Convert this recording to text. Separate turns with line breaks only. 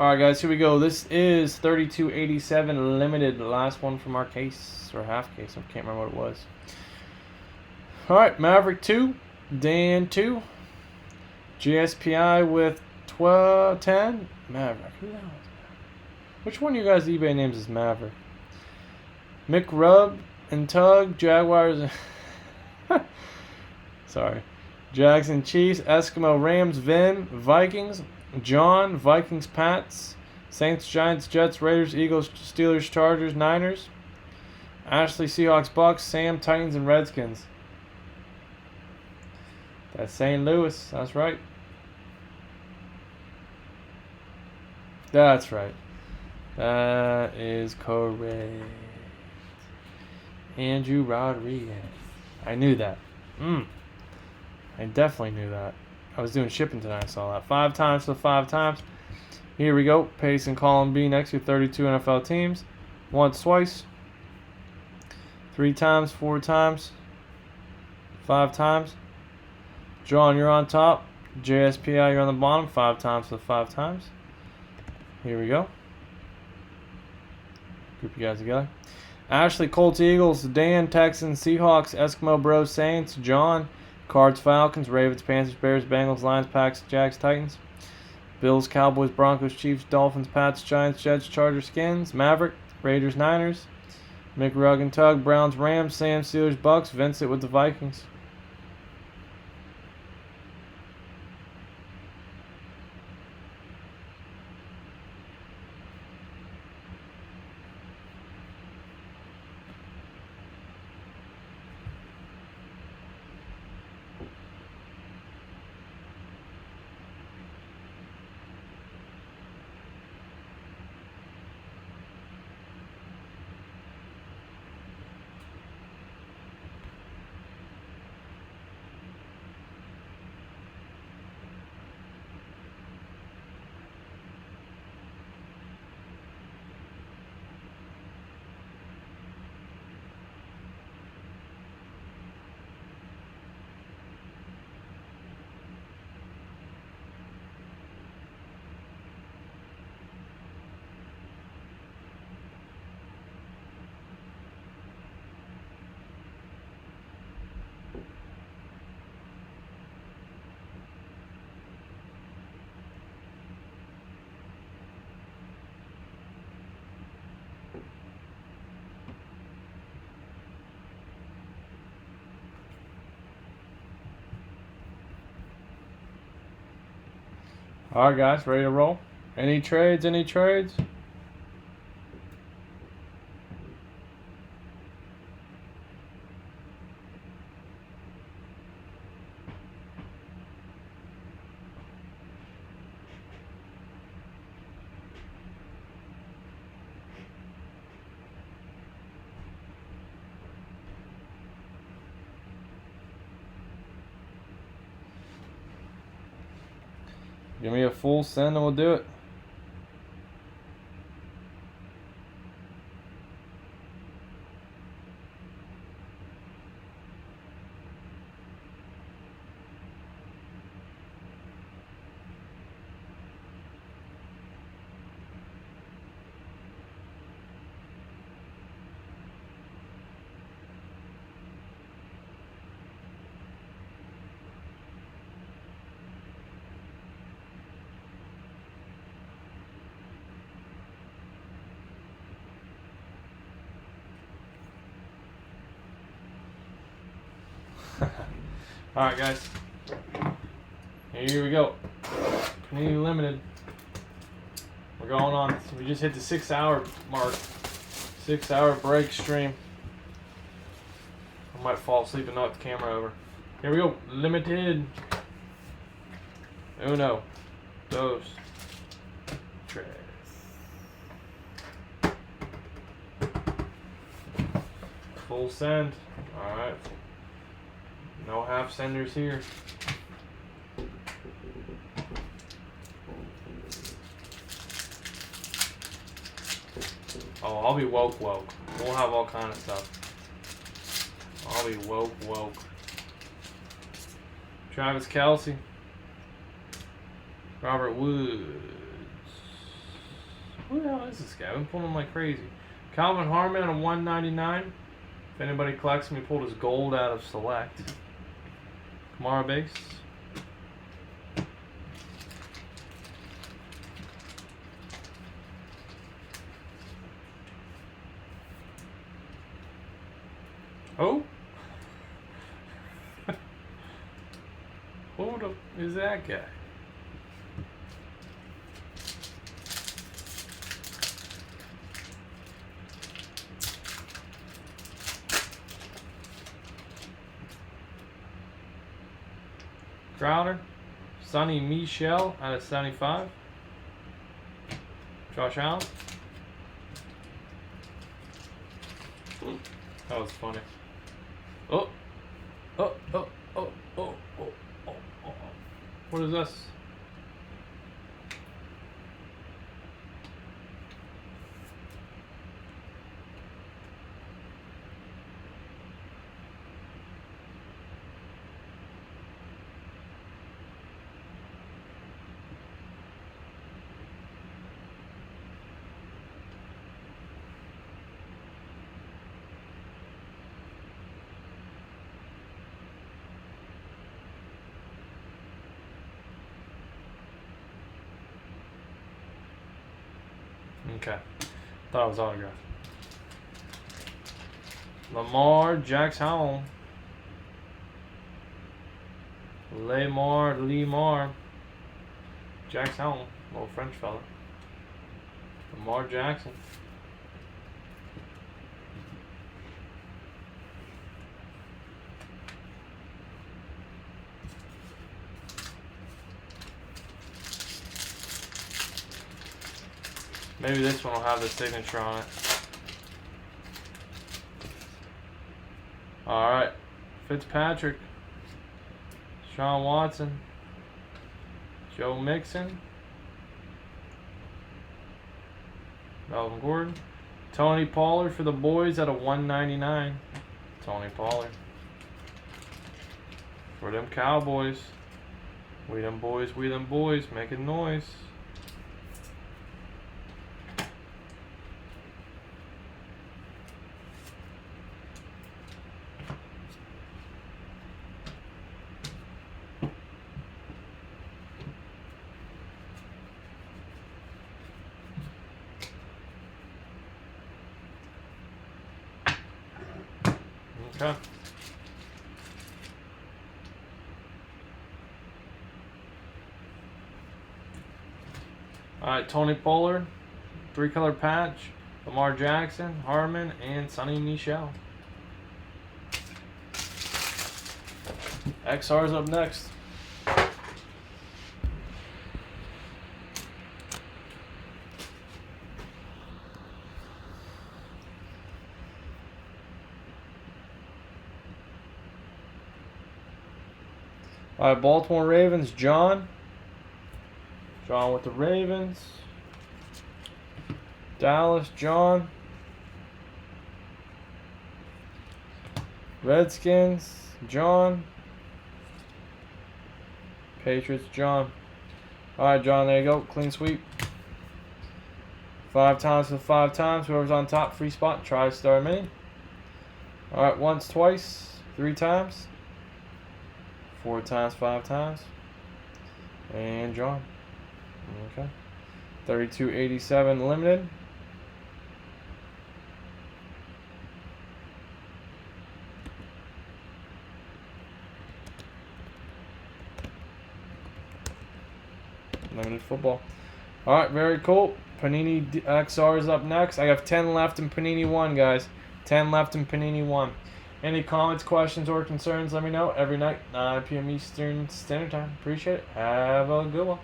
Alright, guys, here we go. This is 3287 limited. The last one from our case, or half case. I can't remember what it was. Alright, Maverick 2, Dan 2, GSPI with 10. Maverick. Who the hell is Maverick? Which one of you guys' eBay names is Maverick? Mick Rub and Tug, Jaguars. Sorry. Jags and Chiefs, Eskimo Rams, Vin, Vikings, John, Vikings, Pats, Saints, Giants, Jets, Raiders, Eagles, Steelers, Chargers, Niners, Ashley, Seahawks, Bucks, Sam, Titans, and Redskins. That's St. Louis. That's right. That's right. That is correct. Andrew Rodriguez. I knew that. I definitely knew that. I was doing shipping tonight. I saw that. 5 times for 5 times. Here we go. Pace and column B next to 32 NFL teams. Once, twice. 3 times, 4 times. 5 times. John, you're on top. JSPI, you're on the bottom. 5 times for 5 times. Here we go. Group you guys together. Ashley, Colts, Eagles. Dan, Texans, Seahawks, Eskimo Bros, Saints. John, Cards, Falcons, Ravens, Panthers, Bears, Bengals, Lions, Packs, Jags, Titans. Bills, Cowboys, Broncos, Chiefs, Dolphins, Pats, Giants, Jets, Chargers, Skins. Maverick, Raiders, Niners. Mick Rug and Tug, Browns, Rams, Sam, Steelers, Bucks. Vincent with the Vikings. Alright, guys, ready to roll? Any trades? Any trades? Give me a full send and we'll do it. Alright, guys. Here we go. Panini Limited. We're going on. We just hit the 6-hour mark. 6-hour break stream. I might fall asleep and knock the camera over. Here we go. Limited. Uno. Dos. Tres. Full send. Alright. No half senders here. Oh, I'll be woke. We'll have all kind of stuff. I'll be woke. Travis Kelce. Robert Woods. Who the hell is this guy? I've been pulling him like crazy. Calvin Harmon at 199. If anybody collects him, he pulled his gold out of Select. Kamara base. Oh? Who the is that guy? Crowder, Sonny Michel out of 75. Josh Allen. That was funny. Oh, oh, oh, oh, oh, oh, oh, oh. What is this? Okay. Thought it was autographed. Lamar Jackson. Lemar. Jackson. Little French fella. Lamar Jackson. Maybe this one will have the signature on it. Alright. Fitzpatrick. Sean Watson. Joe Mixon. Melvin Gordon. Tony Pollard for the boys at a 199. Tony Pollard. For them Cowboys. We them boys, making noise. Okay. Alright, Tony Pollard, 3-color patch, Lamar Jackson, Harmon, and Sonny Michel. XR's up next. All right, Baltimore Ravens, John. John with the Ravens. Dallas, John. Redskins, John. Patriots, John. All right, John, there you go. Clean sweep. 5 times for 5 times. Whoever's on top, free spot. TriStar Mini. All right, once, twice, 3 times. 4 times, 5 times. And John. Okay. 3287 limited. Limited football. Alright, very cool. Panini XR is up next. I have 10 left in Panini 1, guys. 10 left in Panini 1. Any comments, questions, or concerns, let me know. Every night, 9 p.m. Eastern Standard Time. Appreciate it. Have a good one.